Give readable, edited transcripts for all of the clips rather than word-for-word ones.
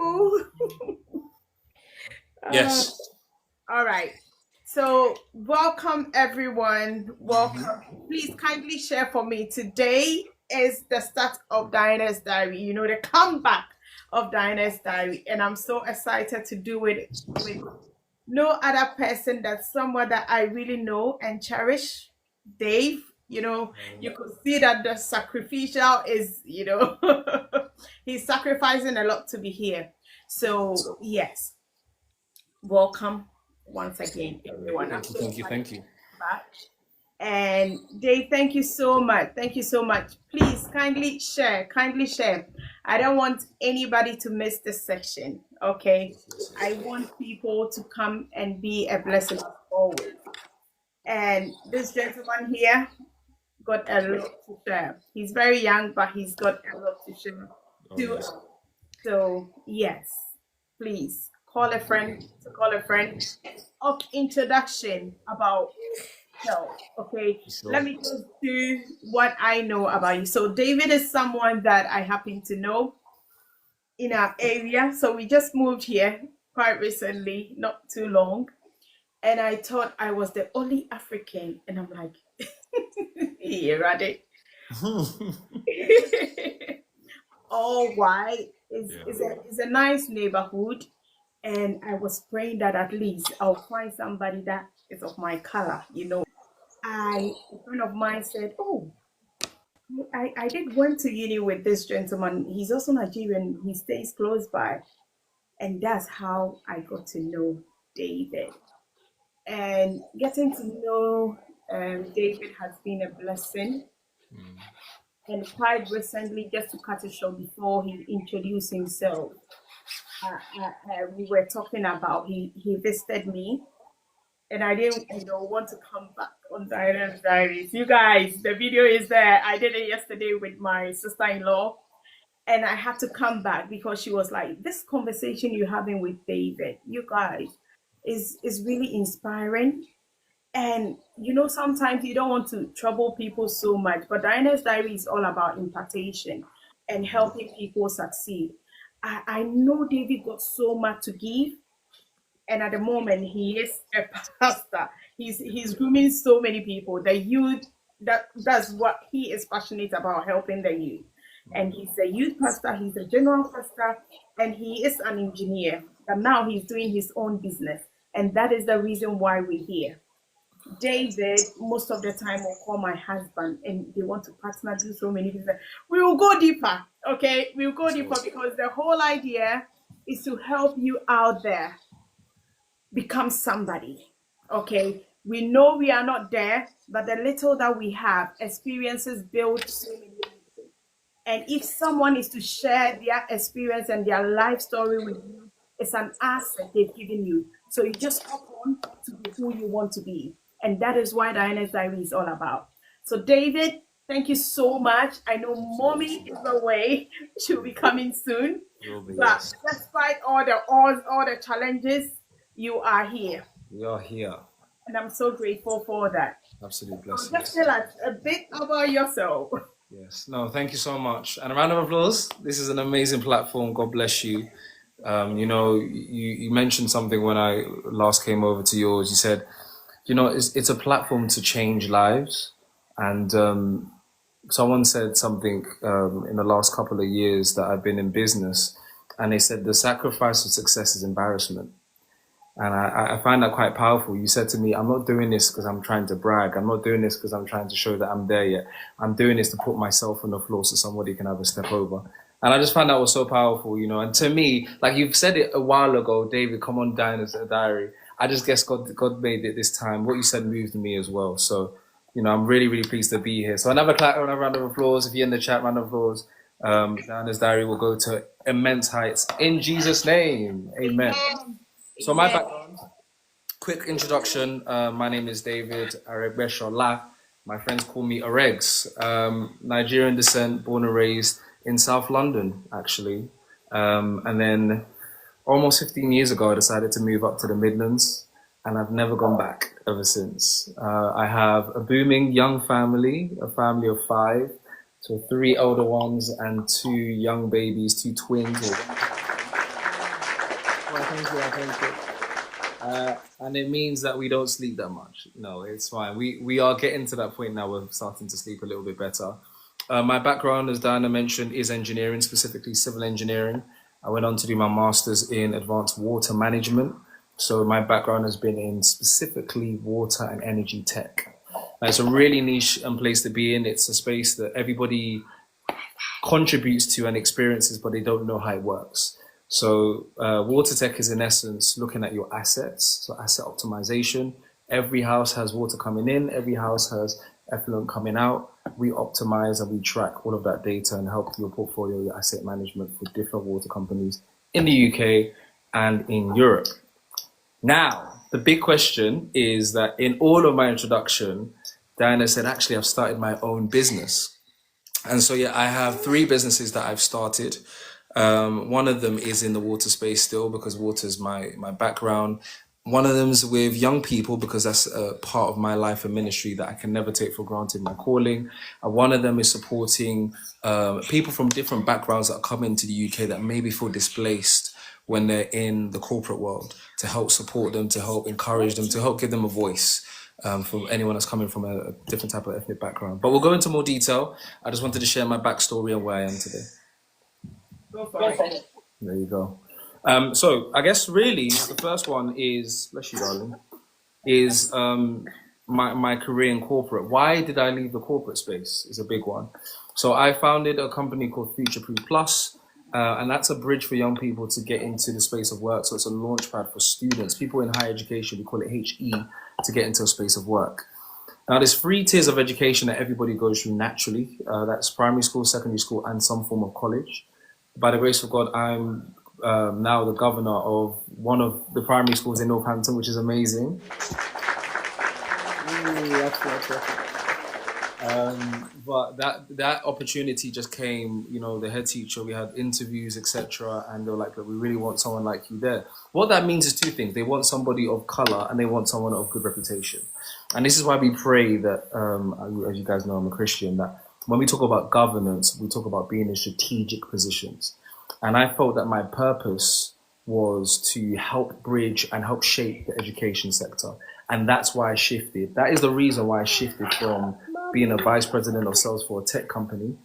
you. Uh, Yes. all right. So, welcome everyone. Welcome. Please kindly share for me. Today is the start of Diana's Diary. You know, the comeback of Diana's Diary. And I'm so excited to do it with no other person than someone that I really know and cherish, Dave. You know, you could see that the sacrificial is, he's sacrificing a lot to be here. So, yes, welcome once again, everyone. I'm Thank you, so thank you, excited thank you. to be back. And Dave, thank you so much. Thank you so much. Please kindly share, kindly share. I don't want anybody to miss this section. Okay. I want people to come and be a blessing as always. And this gentleman here got a lot to share. He's very young, but he's got a lot to share Oh, too. yes. So yes, please call a friend to call a friend of introduction about self. Okay, let Sure. me just do what I know about you. So David is someone that I happen to know in our area. So we just moved here quite recently, not too long. And I thought I was the only African. And I'm like, yeah, right. All white Yeah. is a nice neighborhood. And I was praying that at least I'll find somebody that is of my color. A friend of mine said, "Oh, I did went to uni with this gentleman. He's also Nigerian. He stays close by." And that's how I got to know David. And getting to know David has been a blessing. And quite recently, just to cut it short before he introduced himself, we were talking about he visited me, and I didn't, want to come back on Diana's Diaries. You guys, the video is there. I did it yesterday with my sister-in-law, and I had to come back because she was like, "This conversation you're having with David, you guys, is really inspiring." And sometimes you don't want to trouble people so much, but Diana's Diary is all about impartation and helping people succeed. I know David got so much to give, and at the moment he is a pastor. He's grooming so many people. The youth, that's what he is passionate about, helping the youth. And he's a youth pastor, he's a general pastor, and he is an engineer. And now he's doing his own business. And that is the reason why we're here. David, most of the time, will call my husband and they want to partner, do so many things. We will go deeper, okay? We'll go Sure. deeper because the whole idea is to help you out there become somebody. Okay. We know we are not there, but the little that we have, experiences build so many people. And if someone is to share their experience and their life story with you, it's an asset they've given you. So you just hop on to be who you want to be. And that is why Diana's Diary is all about. So, David, thank you so much. I know mommy is away. She'll be coming soon. Will be, But yes. despite all the odds, all the challenges, you are here. We are here. And I'm so grateful for that. Absolute So just blessings. tell us a bit about yourself. Yes. No, thank you so much. And a round of applause. This is an amazing platform. God bless you. You mentioned something when I last came over to yours. You said, it's a platform to change lives. And someone said something in the last couple of years that I've been in business, and they said the sacrifice of success is embarrassment. And I find that quite powerful. You said to me, I'm not doing this because I'm trying to brag. I'm not doing this because I'm trying to show that I'm there yet. I'm doing this to put myself on the floor so somebody can have a step over. And I just found that was so powerful. And to me, like you've said it a while ago, David, come on down as a diary. I just guess God made it this time. What you said moved me as well. So, I'm really, really pleased to be here. So another clap, another round of applause. If you're in the chat, round of applause. Diana's Diary will go to immense heights in Jesus' name. Amen. Amen. So my Amen. background, quick introduction. My name is David Aregbeshola. My friends call me Aregs. Nigerian descent, born and raised in South London, actually. And then almost 15 years ago, I decided to move up to the Midlands, and I've never gone back ever since. I have a booming young family, a family of 5, so 3 elder ones and 2 young babies, 2 twins. Well, thank you. Thank you. And it means that we don't sleep that much. No, it's fine. We are getting to that point now. We're starting to sleep a little bit better. My background, as Diana mentioned, is engineering, specifically civil engineering. I went on to do my master's in advanced water management. So my background has been in specifically water and energy tech. It's a really niche place to be in. It's a space that everybody contributes to and experiences, but they don't know how it works. So water tech is in essence looking at your assets, so asset optimization. Every house has water coming in, every house has effluent coming out. We optimize and we track all of that data and help your portfolio, your asset management for different water companies in the UK and in Europe. Now, the big question is that in all of my introduction, Diana said, actually, I've started my own business. And so, yeah, I have 3 businesses that I've started. One of them is in the water space still because water is my background. One of them is with young people because that's a part of my life and ministry that I can never take for granted, my calling. And one of them is supporting people from different backgrounds that come into the UK that maybe feel displaced when they're in the corporate world, to help support them, to help encourage them, to help give them a voice. For anyone that's coming from a different type of ethnic background. But we'll go into more detail. I just wanted to share my backstory and where I am today. Go for it. There you go. So I guess really the first one is, bless you, darling, is my career in corporate. Why did I leave the corporate space is a big one. So I founded a company called Future Proof Plus, and that's a bridge for young people to get into the space of work. So it's a launch pad for students, people in higher education, we call it HE, to get into a space of work. Now, there's 3 tiers of education that everybody goes through naturally. That's primary school, secondary school, and some form of college. By the grace of God, I'm now the governor of one of the primary schools in Northampton, which is amazing. But that opportunity just came, the head teacher, we had interviews, etc. And they were like, look, we really want someone like you there. What that means is 2 things. They want somebody of color and they want someone of good reputation. And this is why we pray that, as you guys know, I'm a Christian, that when we talk about governance, we talk about being in strategic positions. And I felt that my purpose was to help bridge and help shape the education sector. And that's why I shifted. That is the reason why I shifted from being a vice president of sales for a tech company.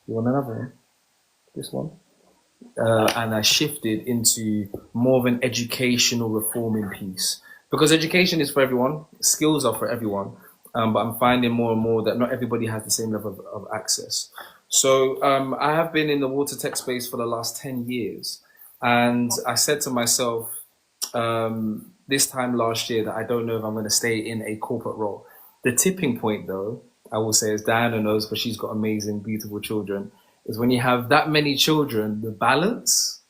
You want another one? This one? And I shifted into more of an educational reforming piece. Because education is for everyone, skills are for everyone. But I'm finding more and more that not everybody has the same level of access. So I have been in the water tech space for the last 10 years. And I said to myself this time last year that I don't know if I'm going to stay in a corporate role. The tipping point, though, I will say, as Diana knows, because she's got amazing, beautiful children, is when you have that many children, the balance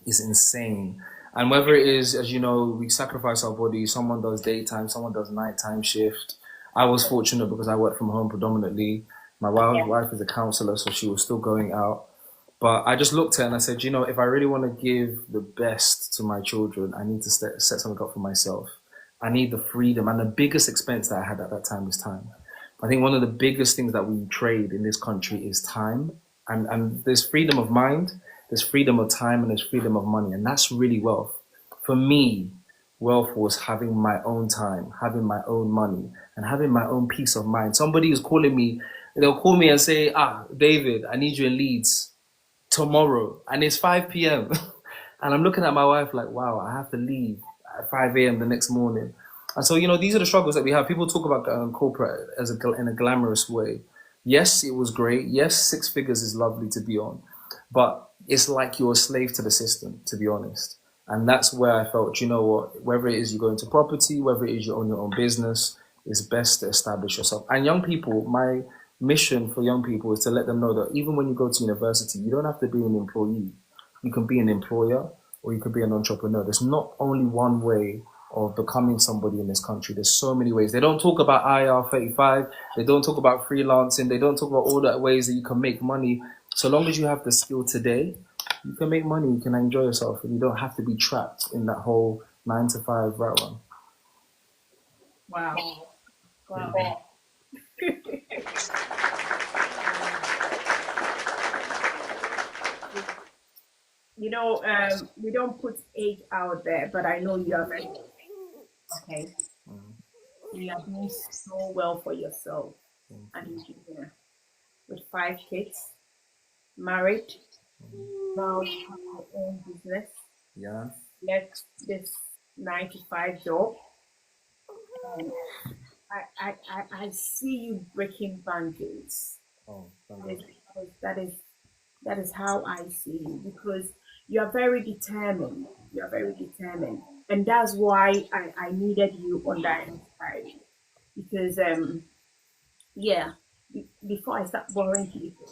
is insane. And whether it is, as you know, we sacrifice our bodies, someone does daytime, someone does nighttime shift. I was fortunate because I work from home predominantly. My wife is a counselor, so she was still going out. But I just looked at it and I said, if I really want to give the best to my children, I need to set something up for myself. I need the freedom. And the biggest expense that I had at that time was time. I think one of the biggest things that we trade in this country is time. And there's freedom of mind, there's freedom of time, and there's freedom of money. And that's really wealth. For me, wealth was having my own time, having my own money, and having my own peace of mind. Somebody is calling me, they'll call me and say, David, I need you in Leeds tomorrow. And it's 5 p.m. And I'm looking at my wife like, wow, I have to leave at 5 a.m. the next morning. And so, these are the struggles that we have. People talk about corporate in a glamorous way. Yes, it was great. Yes, 6 figures is lovely to be on. But it's like you're a slave to the system, to be honest. And that's where I felt, whether it is you go into property, whether it is you own your own business, it's best to establish yourself. And young people, my mission for young people is to let them know that even when you go to university, you don't have to be an employee. You can be an employer or you could be an entrepreneur. There's not only one way of becoming somebody in this country. There's so many ways. They don't talk about IR35. They don't talk about freelancing. They don't talk about all the ways that you can make money. So long as you have the skill today, you can make money, you can enjoy yourself, and you don't have to be trapped in that whole 9 to 5 rat run. Wow. We don't put age out there, but I know you are very okay. You are doing so well for yourself, an engineer with 5 kids, married, now you have your own business, Yeah. left this 9 to 5 job, and I see you breaking boundaries. Oh, thank That God. is, that is that is how I see you because you are very determined. You are very determined, and that's why I needed you on that inspiry because yeah. Before I start boring people,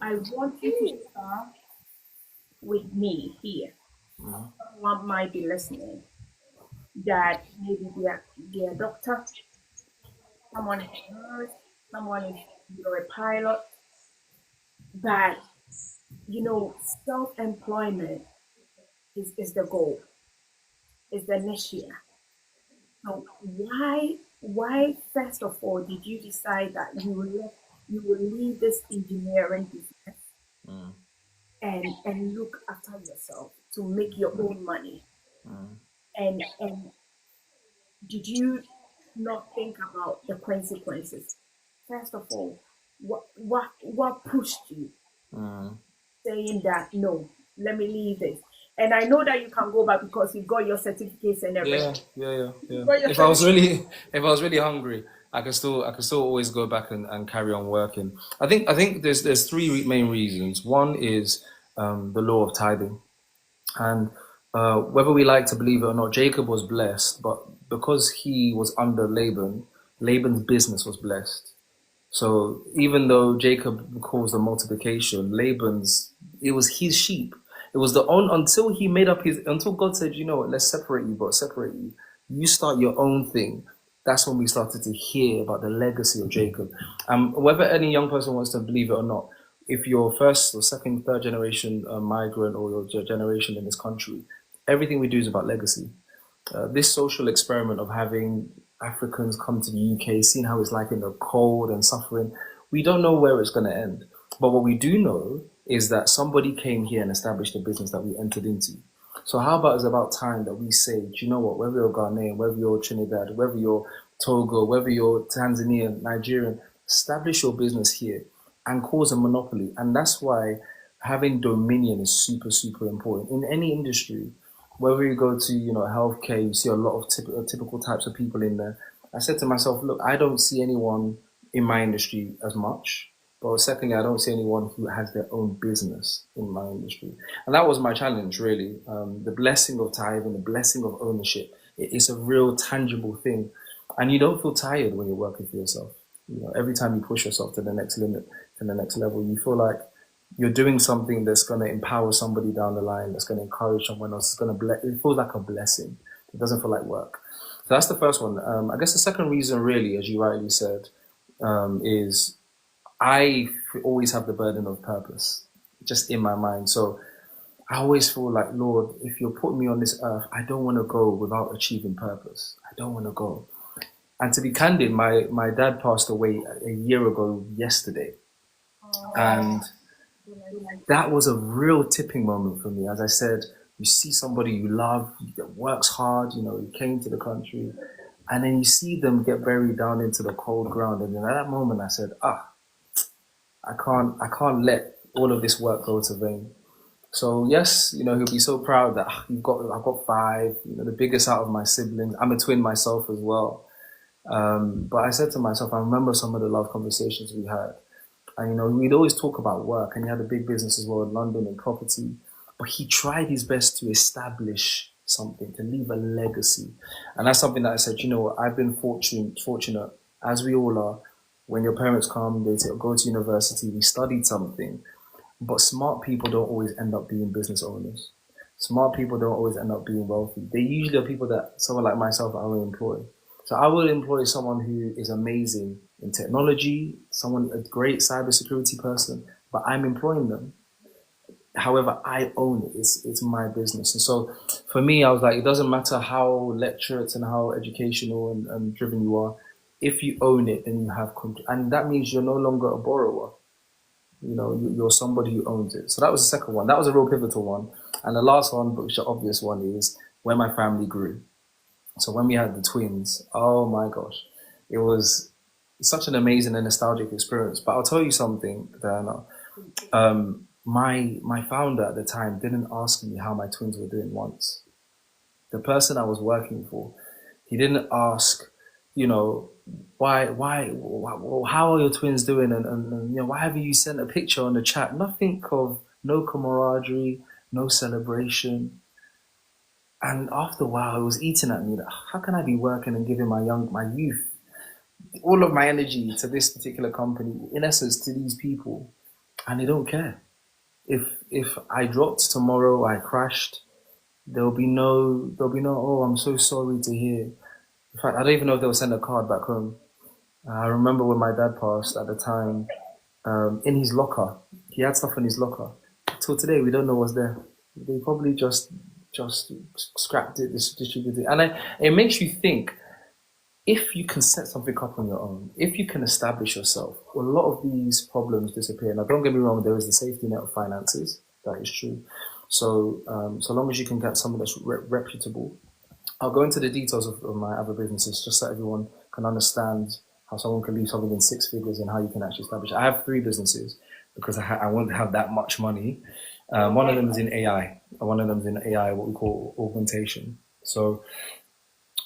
I want you to start with me here. Someone might be listening that maybe they're a doctor, someone is a nurse, someone is you're a pilot, but self-employment is the goal, is the next year. So why first of all did you decide that you will leave this engineering business and look after yourself to make your own money? And did you not think about the consequences? First of all, what pushed you saying that no, let me leave this? And I know that you can go back because you've got your certificates and everything. Yeah, yeah, yeah, yeah. You've got your If I was certificates. really, if I was really hungry, I could still always go back and carry on working. I think there's three main reasons. One is the law of tithing, and whether we like to believe it or not, Jacob was blessed, but because he was under Laban, Laban's business was blessed. So even though Jacob caused the multiplication, it was his sheep. It was the on until he made up his until God said, you know what, let's separate you, but separate you. You start your own thing. That's when we started to hear about the legacy of Jacob. Whether any young person wants to believe it or not, if you're first or second, third generation migrant or your generation in this country, everything we do is about legacy. This social experiment of having Africans come to the UK, seeing how it's like in the cold and suffering, we don't know where it's going to end. But what we do know is that somebody came here and established a business that we entered into. So how about it's about time that we say, do you know what, whether you're Ghanaian, whether you're Trinidad, whether you're Togo, whether you're Tanzanian, Nigerian, establish your business here and cause a monopoly. And that's why having dominion is super, super important in any industry. Whether you go to, healthcare, you see a lot of typical types of people in there. I said to myself, look, I don't see anyone in my industry as much. But secondly, I don't see anyone who has their own business in my industry. And that was my challenge, really. The blessing of tithing, the blessing of ownership. It's a real tangible thing. And you don't feel tired when you're working for yourself. Every time you push yourself to the next limit, to the next level, you feel like you're doing something that's going to empower somebody down the line, that's going to encourage someone else. It's going to it feels like a blessing. It doesn't feel like work. So that's the first one. I guess the second reason, really, as you rightly said, is I always have the burden of purpose just in my mind. So I always feel like, Lord, if you're putting me on this earth, I don't want to go without achieving purpose. I don't want to go. And to be candid, my dad passed away a year ago yesterday. And that was a real tipping moment for me. As I said, you see somebody you love that works hard, you came to the country, and then you see them get buried down into the cold ground. And then at that moment I said, I can't let all of this work go to vain. So yes, he'll be so proud that I've got five, the biggest out of my siblings. I'm a twin myself as well. But I said to myself, I remember some of the love conversations we had. And, we'd always talk about work, and he had a big business as well in London and property. But he tried his best to establish something, to leave a legacy. And that's something that I said, I've been fortunate, as we all are. When your parents come, they say, go to university, we studied something. But smart people don't always end up being business owners. Smart people don't always end up being wealthy. They usually are people that someone like myself I will employ. So I will employ someone who is amazing in technology, a great cybersecurity person, but I'm employing them. However, I own it. It's my business. And so for me, I was like, it doesn't matter how literate and how educational and driven you are. If you own it, then you have control. And that means you're no longer a borrower. You're somebody who owns it. So that was the second one. That was a real pivotal one. And the last one, which the obvious one, is when my family grew. So when we had the twins, oh my gosh, it was such an amazing and nostalgic experience. But I'll tell you something, Diana. My founder at the time didn't ask me how my twins were doing once. The person I was working for, he didn't ask, you know, how are your twins doing, and you know, why have you sent a picture on the chat? Nothing of no camaraderie, no celebration. And after a while, it was eating at me that how can I be working and giving my youth, all of my energy to this particular company, in essence, to these people, and they don't care. If I dropped tomorrow, I crashed, there'll be no, oh, I'm so sorry to hear. In fact, I don't even know if they'll send a card back home. I remember when my dad passed at the time, in his locker, he had stuff in his locker. Till today, we don't know what's there. They probably just scrapped it, distributed it, and it makes you think. If you can set something up on your own, if you can establish yourself, a lot of these problems disappear. Now, don't get me wrong, there is the safety net of finances. That is true. So, so long as you can get someone that's reputable. I'll go into the details of my other businesses just so everyone can understand how someone can leave something in six figures and how you can actually establish. I have three businesses because I won't have that much money. One of them is in AI. One of them is in AI, what we call augmentation. So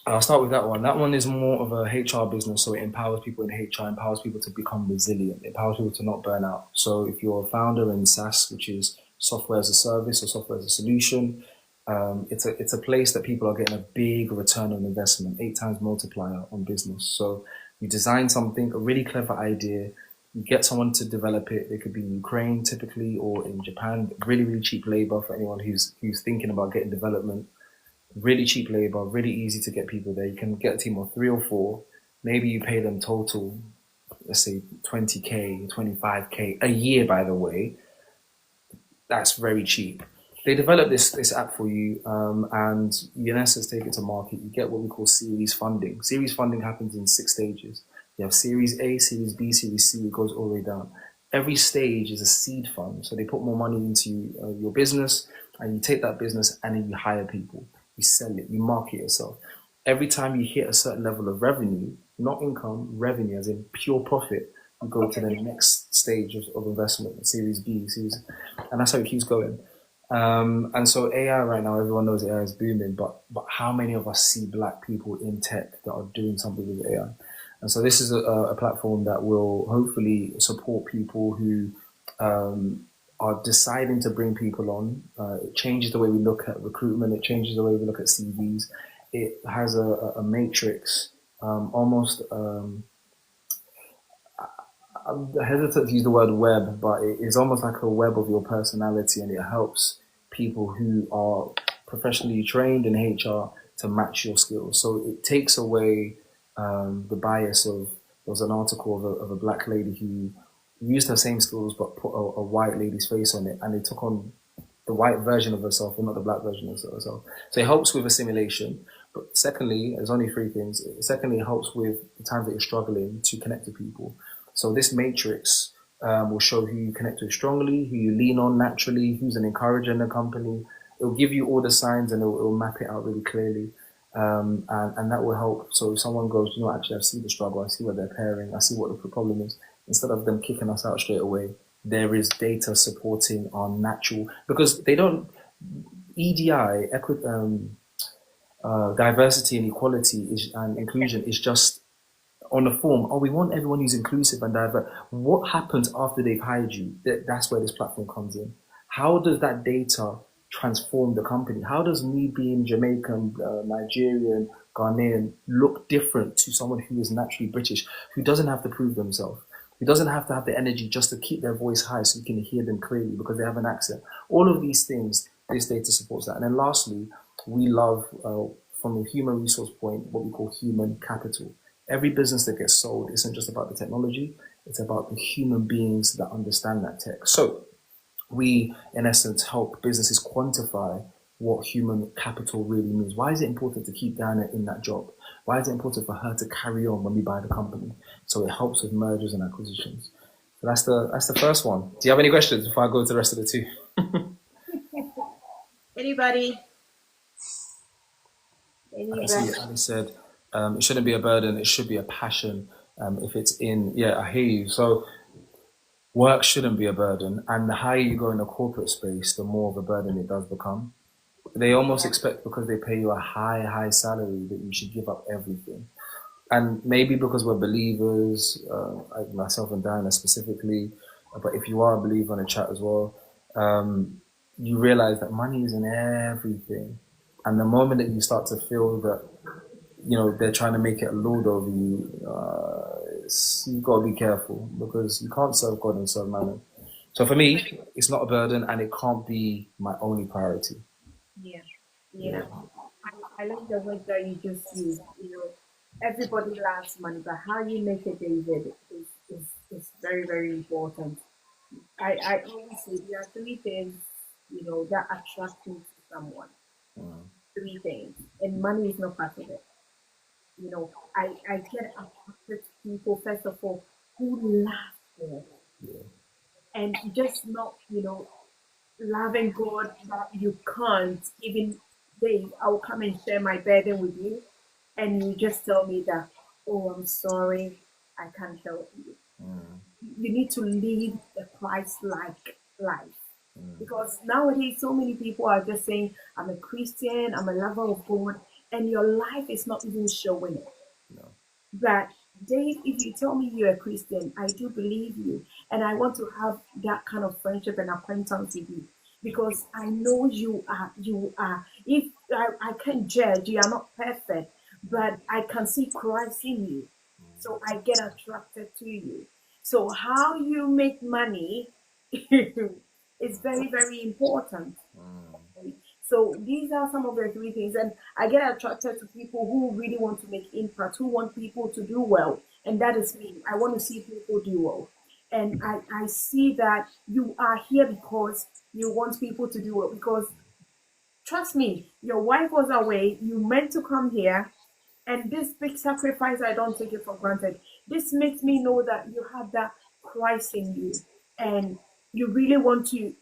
I'll start with that one. That one is more of a HR business, so it empowers people in HR, empowers people to become resilient, empowers people to not burn out. So if you're a founder in SaaS, which is software as a service or software as a solution, it's a place that people are getting a big return on investment, 8 times multiplier on business. So you design something, a really clever idea, you get someone to develop it. They could be in Ukraine typically or in Japan, really, really cheap labor for anyone who's thinking about getting development. Really cheap labor, really easy to get people there. You can get a team of 3 or 4. Maybe you pay them total, let's say 20K, 25K a year, by the way. That's very cheap. They develop this app for you, and you in essence take it to market. You get what we call series funding. Series funding happens in 6 stages. You have Series A, Series B, Series C. It goes all the way down. Every stage is a seed fund. So they put more money into your business, and you take that business and then you hire people. You sell it, you market yourself. Every time you hit a certain level of revenue, not income, revenue, as in pure profit, you go to the next stage of investment, Series B, and that's how it keeps going. And so AI right now, everyone knows AI is booming, but how many of us see black people in tech that are doing something with AI? And so this is a platform that will hopefully support people who are deciding to bring people on. It changes the way we look at recruitment. It changes the way we look at CVs. It has a matrix, almost. I'm hesitant to use the word web, but it is almost like a web of your personality, and it helps people who are professionally trained in HR to match your skills. So it takes away the bias of. There was an article of a black lady who used her same skills but put a white lady's face on it, and they took on the white version of herself and not the black version of herself. So it helps with assimilation. But secondly, there's only 3 things. Secondly, it helps with the times that you're struggling to connect to people. So this matrix will show who you connect with strongly, who you lean on naturally, who's an encourager in the company. It'll give you all the signs and it'll map it out really clearly. And that will help. So if someone goes, you know, actually, I see the struggle, I see what they're pairing, I see what the problem is. Instead of them kicking us out straight away, there is data supporting our natural, because they don't, EDI, diversity and equality and inclusion is just on the form. Oh, we want everyone who's inclusive and diverse. What happens after they've hired you? That's where this platform comes in. How does that data transform the company? How does me being Jamaican, Nigerian, Ghanaian look different to someone who is naturally British, who doesn't have to prove themselves? Who doesn't have to have the energy just to keep their voice high so you can hear them clearly because they have an accent. All of these things, this data supports that. And then lastly, we love, from a human resource point, what we call human capital. Every business that gets sold isn't just about the technology, it's about the human beings that understand that tech. So we, in essence, help businesses quantify what human capital really means. Why is it important to keep Diana in that job? Why is it important for her to carry on when we buy the company? So it helps with mergers and acquisitions. So that's the first one. Do you have any questions before I go to the rest of the 2? Anybody? I can see Anybody? Ali said it shouldn't be a burden, it should be a passion. If it's in, yeah, I hear you. So work shouldn't be a burden, and the higher you go in the corporate space, the more of a burden it does become. They almost Yeah. expect because they pay you a high salary that you should give up everything. And maybe because we're believers, like myself and Diana specifically, but if you are a believer in a chat as well, you realize that money isn't everything. And the moment that you start to feel that, they're trying to make it a lord over you, you've got to be careful because you can't serve God and serve mammon. So for me, it's not a burden and it can't be my only priority. Yeah. Yeah. Yeah. I like the word that you just used. Everybody loves money, but how you make it, David, is very, very important. I always say there are three things, that attract me to someone. Three things. And money is not part of it. I get attracted to people, first of all, who love God. And just not, loving God that you can't even Dave, I'll come and share my burden with you and you just tell me that, oh, I'm sorry, I can't help you. You need to live a Christ like life. Because nowadays so many people are just saying, I'm a Christian, I'm a lover of God, and your life is not even showing it. But Dave, if you tell me you're a Christian, I do believe you. And I want to have that kind of friendship and acquaintance with you. Because I know if I can't judge, you are not perfect, but I can see Christ in you. So I get attracted to you. So how you make money is very, very important. So these are some of the three things, and I get attracted to people who really want to make impact, who want people to do well, and that is me. I want to see people do well, and I see that you are here because you want people to do well. Because trust me, your wife was away, you meant to come here, and this big sacrifice, I don't take it for granted. This makes me know that you have that Christ in you, and you really want to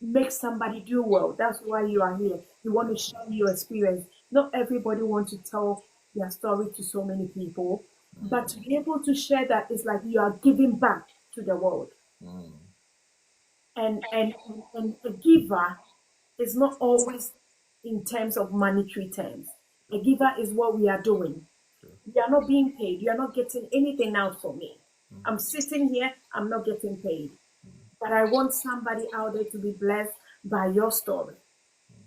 make somebody do well. That's why you are here. You want to share your experience. Not everybody wants to tell their story to so many people, but to be able to share that is like you are giving back to the world. And a giver is not always in terms of monetary terms. A giver is what we are doing. You are not being paid. You are not getting anything out for me. I'm sitting here, I'm not getting paid. But I want somebody out there to be blessed by your story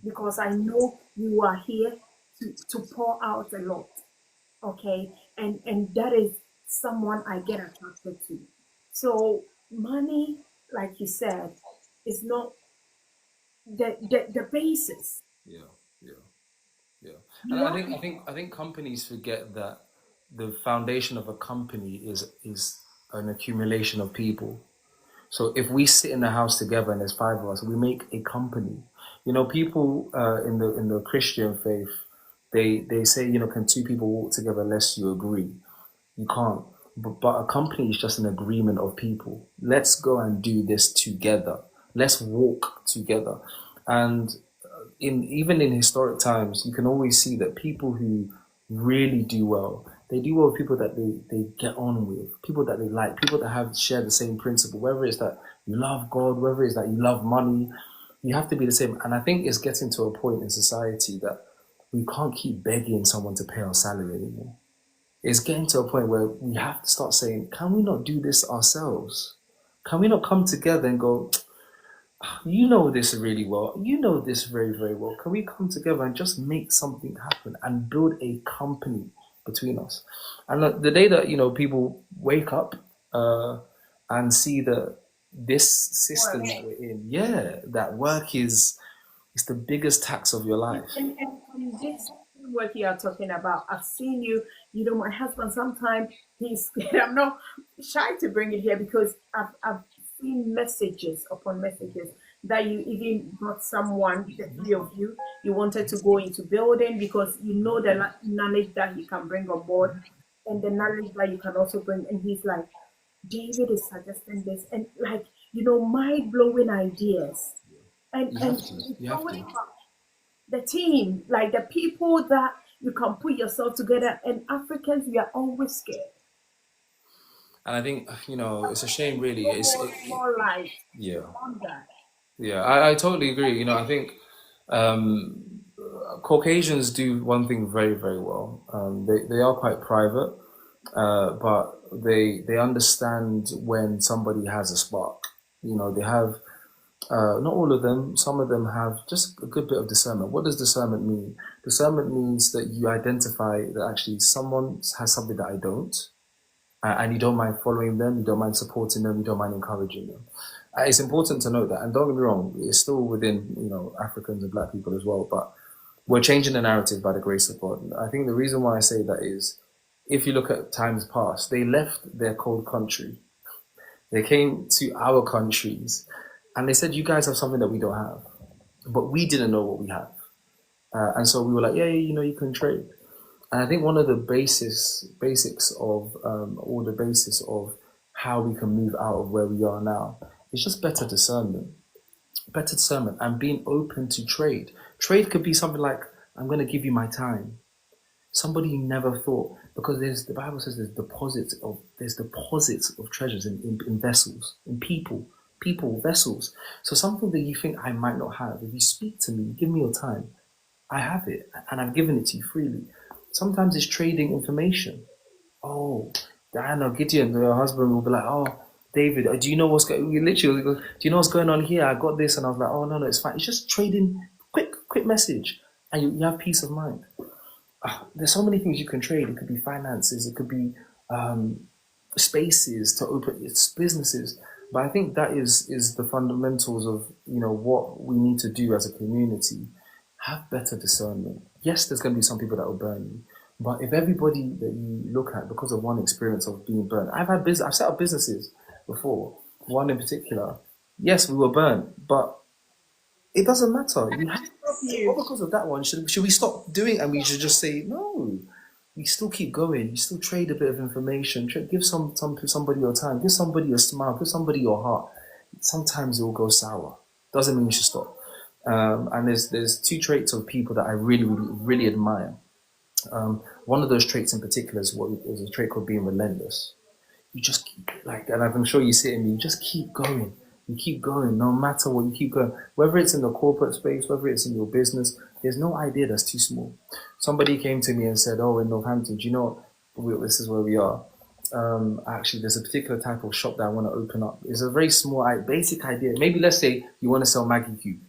because I know you are here to pour out a lot. Okay. And that is someone I get attracted to. So money, like you said, is not the basis. Yeah. Yeah. Yeah, You and I love think I think I think companies forget that the foundation of a company is an accumulation of people. So if we sit in the house together and there's five of us, we make a company. People in the Christian faith, they say, can two people walk together unless you agree? You can't. But a company is just an agreement of people. Let's go and do this together. Let's walk together. And even in historic times, you can always see that people who really do well, they do well with people that they get on with, people that they like, people that have share the same principle. Whether it's that you love God, whether it's that you love money, you have to be the same. And I think it's getting to a point in society that we can't keep begging someone to pay our salary anymore. It's getting to a point where we have to start saying, can we not do this ourselves? Can we not come together and go, you know this really well. You know this very, very well. Can we come together and just make something happen and build a company between us? And the day that people wake up and see that this system work. that we're in, yeah, that work is the biggest tax of your life. And this work you are talking about, I've seen you, my husband sometimes he's I'm not shy to bring it here because I've seen messages upon messages that you even brought someone, the three of you, you wanted to go into building because you know the knowledge that you can bring on board and the knowledge that you can also bring. And he's like, David is suggesting this and like, mind blowing ideas. And You and have to. it's You have always to. about the team, like the people that you can put yourself together. And Africans, we are always scared. And I think, it's a shame, really. No more small light. We Yeah, want that. yeah, I totally agree. I think um, Caucasians do one thing very, very well. They are quite private, but they understand when somebody has a spark. They have not all of them. Some of them have just a good bit of discernment. What does discernment mean? Discernment means that you identify that actually someone has something that I don't, and you don't mind following them, you don't mind supporting them, you don't mind encouraging them. It's important to note that, and don't get me wrong, it's still within Africans and Black people as well, but we're changing the narrative by the grace of God. I think the reason why I say that is, if you look at times past, they left their cold country, they came to our countries, and they said, "You guys have something that we don't have," but we didn't know what we have, and so we were like, "Yeah, yeah, you can trade." And I think one of the basics of or the basis of how we can move out of where we are now is just better discernment, and being open to trade. Trade could be something like, I'm going to give you my time. Somebody you never thought, because the Bible says there's deposits of treasures in vessels, in people, vessels. So something that you think I might not have, if you speak to me, give me your time, I have it, and I've given it to you freely. Sometimes it's trading information. Oh, Diana, Gideon, her husband will be like, "Oh, David, do you know what's going?" We literally go, "Do you know what's going on here? I got this," and I was like, "Oh no, it's fine." It's just trading, quick message, and you have peace of mind. There's so many things you can trade. It could be finances, it could be spaces to open its businesses. But I think that is the fundamentals of what we need to do as a community. Have better discernment. Yes, there's going to be some people that will burn you, but if everybody that you look at, because of one experience of being burned, I've set up businesses before. One in particular, yes, we were burned, but it doesn't matter. You have Stop What you. because of that one? Should we stop doing, and we should just say no? We still keep going. You still trade a bit of information. Give somebody your time. Give somebody your smile. Give somebody your heart. Sometimes it will go sour. Doesn't mean you should stop. And there's two traits of people that I really, really, really admire. One of those traits in particular is a trait called being relentless. You just keep, like, and I'm sure you see it in me, you just keep going. You keep going, no matter what, you keep going. Whether it's in the corporate space, whether it's in your business, there's no idea that's too small. Somebody came to me and said, "Oh, in Northampton, do you know this is where we are? Actually, there's a particular type of shop that I want to open up. It's a very small, basic idea. Maybe let's say you want to sell Maggie Cube,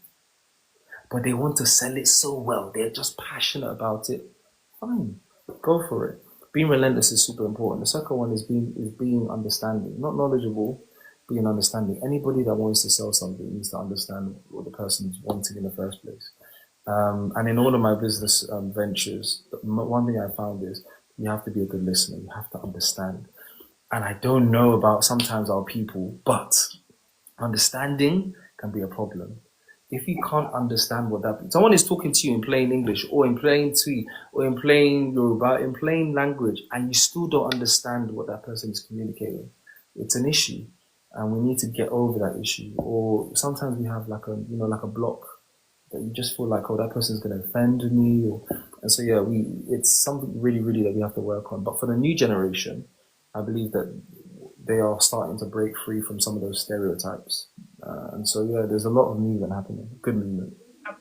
but they want to sell it so well. They're just passionate about it. Fine, go for it. Being relentless is super important. The second one is being understanding, not knowledgeable, being understanding. Anybody that wants to sell something needs to understand what the person's wanting in the first place. And in all of my business ventures, one thing I found is you have to be a good listener. You have to understand. And I don't know about sometimes our people, but understanding can be a problem. If you can't understand what someone is talking to you in plain English or in plain Twi or in plain Yoruba, in plain language, and you still don't understand what that person is communicating, it's an issue, and we need to get over that issue. Or sometimes we have like a block that you just feel like, oh, that person's going to offend me, and so yeah, it's something really, really that we have to work on. But for the new generation, I believe that they are starting to break free from some of those stereotypes. And so, yeah, there's a lot of movement happening, good movement.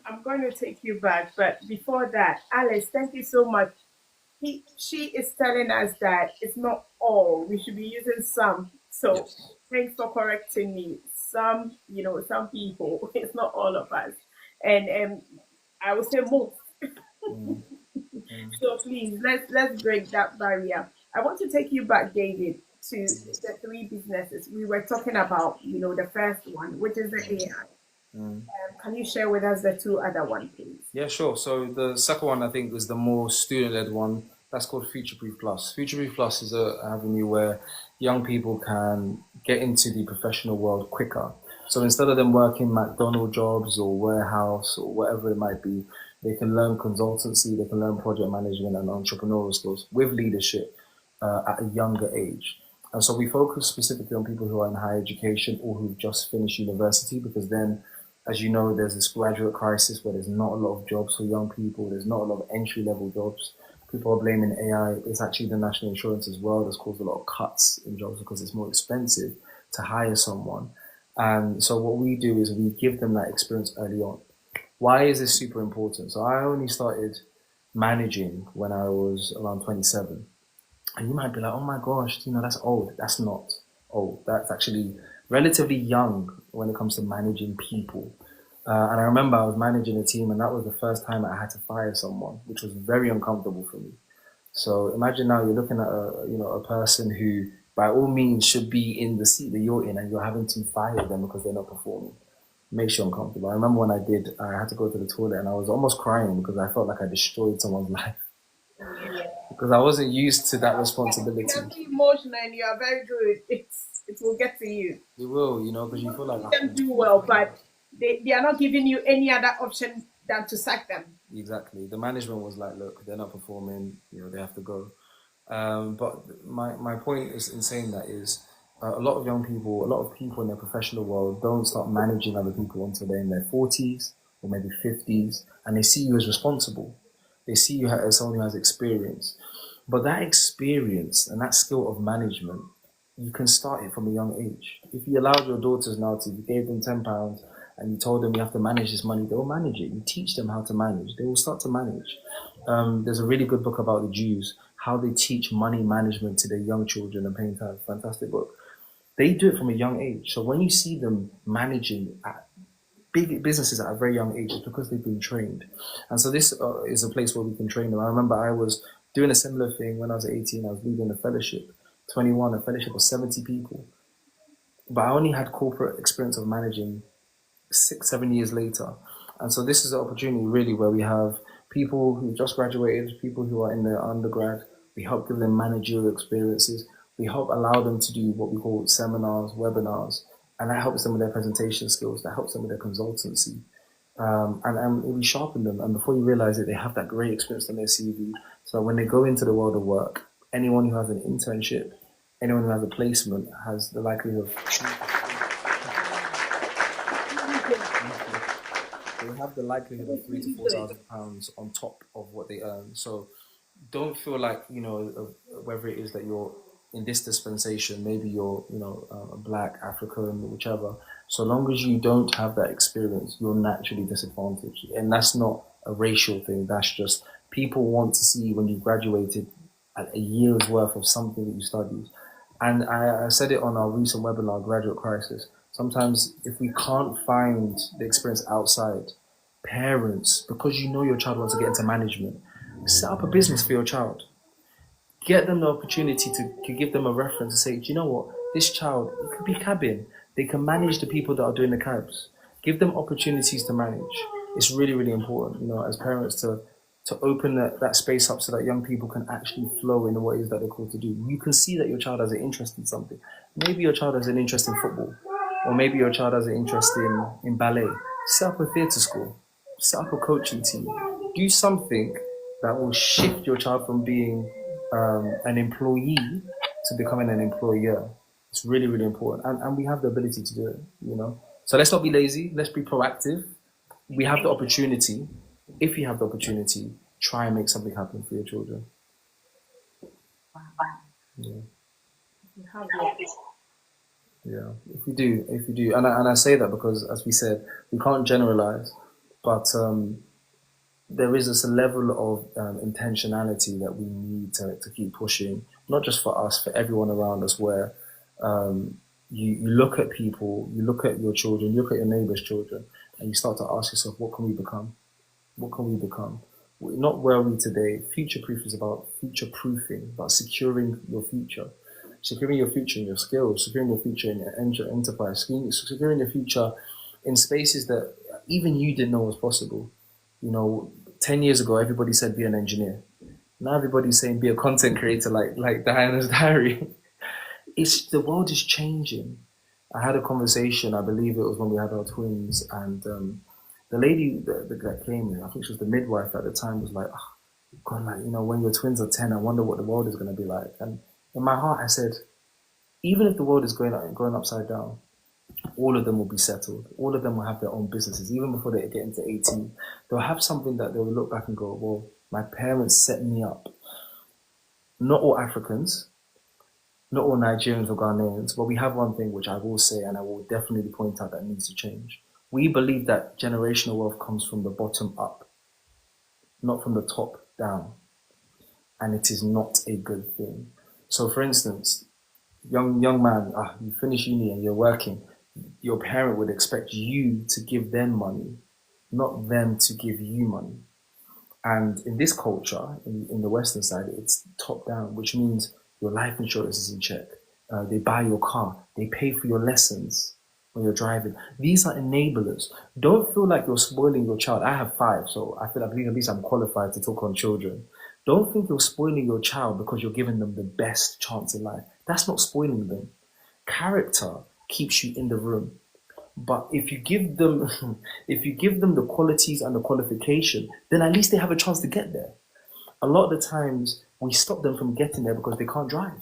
I'm going to take you back, but before that, Alice, thank you so much. She is telling us that it's not all. We should be using some. So Yes. thanks for correcting me. Some, some people. It's not all of us, and I would say most. Mm, mm, So please, let's break that barrier. I want to take you back, David, to the three businesses we were talking about. The first one, which is the AI. mm. Can you share with us the two other one, please? Yeah, sure. So the second one, I think, is the more student-led one. That's called Future Proof Plus. Future Proof Plus is a avenue where young people can get into the professional world quicker. So instead of them working McDonald jobs or warehouse or whatever it might be, they can learn consultancy, they can learn project management and entrepreneurial skills with leadership at a younger age. And so we focus specifically on people who are in higher education or who've just finished university, because then As you know, there's this graduate crisis where there's not a lot of jobs for young people. There's not a lot of entry level jobs. People are blaming AI. It's actually the national insurance as well that's caused a lot of cuts in jobs because it's more expensive to hire someone. And so what we do is we give them that experience early on. Why is this super important? So I only started managing when I was around 27. And you might be like, oh my gosh, that's old. That's not old. That's actually relatively young when it comes to managing people. And I remember I was managing a team, and that was the first time I had to fire someone, which was very uncomfortable for me. So imagine now you're looking at a person who, by all means, should be in the seat that you're in, and you're having to fire them because they're not performing. Makes you uncomfortable. I remember when I did, I had to go to the toilet, and I was almost crying because I felt like I destroyed someone's life Yeah. because I wasn't used to that responsibility. You're very emotional and you are very good. It will get to you. It will, because you feel like You can do well, but they are not giving you any other option than to sack them. exactly. The management was like, look, they're not performing, they have to go. But my point is in saying that is a lot of young people, a lot of people in the professional world don't start managing other people until they're in their 40s or maybe 50s, and they see you as responsible. They see you as someone who has experience. But that experience and that skill of management, you can start it from a young age. If you allowed your daughters now to, if you gave them £10 and you told them you have to manage this money, they'll manage it. You teach them how to manage, they will start to manage. There's a really good book about the Jews, how they teach money management to their young children and paying time. Fantastic book. They do it from a young age. So when you see them managing at big businesses at a very young age, it's because they've been trained. And so this is a place where we can train them. I remember I was doing a similar thing when I was 18. I was leading a fellowship, 21, a fellowship of 70 people. But I only had corporate experience of managing 6, 7 years later. And so this is an opportunity really where we have people who just graduated, people who are in their undergrad. We help give them managerial experiences. We help allow them to do what we call seminars, webinars, and that helps them with their presentation skills. That helps them with their consultancy. And we sharpen them. And before you realize it, they have that great experience on their CV. So when they go into the world of work, anyone who has an internship, anyone who has a placement has the likelihood of they have the likelihood of £3,000 to £4,000 on top of what they earn. So don't feel like whether it is that you're in this dispensation, maybe you're black, African, whichever. So long as you don't have that experience, you're naturally disadvantaged, and that's not a racial thing. That's just people want to see when you graduated a year's worth of something that you studied. And I said it on our recent webinar, Graduate Crisis. Sometimes if we can't find the experience outside, parents, because you know your child wants to get into management, set up a business for your child. Get them the opportunity to give them a reference and say, do you know what? This child, it could be cabin. They can manage the people that are doing the cabs. Give them opportunities to manage. It's really, really important, as parents to open that space up so that young people can actually flow in the ways that they're called to do. You can see that your child has an interest in something. Maybe your child has an interest in football, or maybe your child has an interest in ballet. Set up a theatre school, set up a coaching team, do something that will shift your child from being an employee to becoming an employer. It's really, really important. And we have the ability to do it, So let's not be lazy, let's be proactive. We have the opportunity. If you have the opportunity, try and make something happen for your children. Yeah. Yeah, if you do, and I say that because, as we said, we can't generalize, but there is this level of intentionality that we need to keep pushing, not just for us, for everyone around us, where you look at people, you look at your children, you look at your neighbor's children, and you start to ask yourself, what can we become? What can we become? Not where are we today. Future proof is about future proofing, about securing your future. Securing your future in your skills, securing your future in your enterprise, securing your future in spaces that even you didn't know was possible. 10 years ago, everybody said be an engineer. Now everybody's saying be a content creator like Diana's Diary. The world is changing. I had a conversation, I believe it was when we had our twins, and the lady that came in, I think she was the midwife at the time, was like, oh, God, when your twins are 10, I wonder what the world is going to be like. And in my heart, I said, even if the world is going upside down, all of them will be settled. All of them will have their own businesses. Even before they get into 18, they'll have something that they'll look back and go, well, my parents set me up. Not all Africans, not all Nigerians or Ghanaians, but we have one thing which I will say and I will definitely point out that needs to change. We believe that generational wealth comes from the bottom up, not from the top down. And it is not a good thing. So for instance, young man, you finish uni and you're working, your parent would expect you to give them money, not them to give you money. And in this culture, in the Western side, it's top down, which means your life insurance is in check. They buy your car. They pay for your lessons when you're driving. These are enablers. Don't feel like you're spoiling your child. I have 5, so I feel like at least I'm qualified to talk on children. Don't think you're spoiling your child because you're giving them the best chance in life. That's not spoiling them. Character keeps you in the room. But if you give them the qualities and the qualification, then at least they have a chance to get there. A lot of the times we stop them from getting there because they can't drive.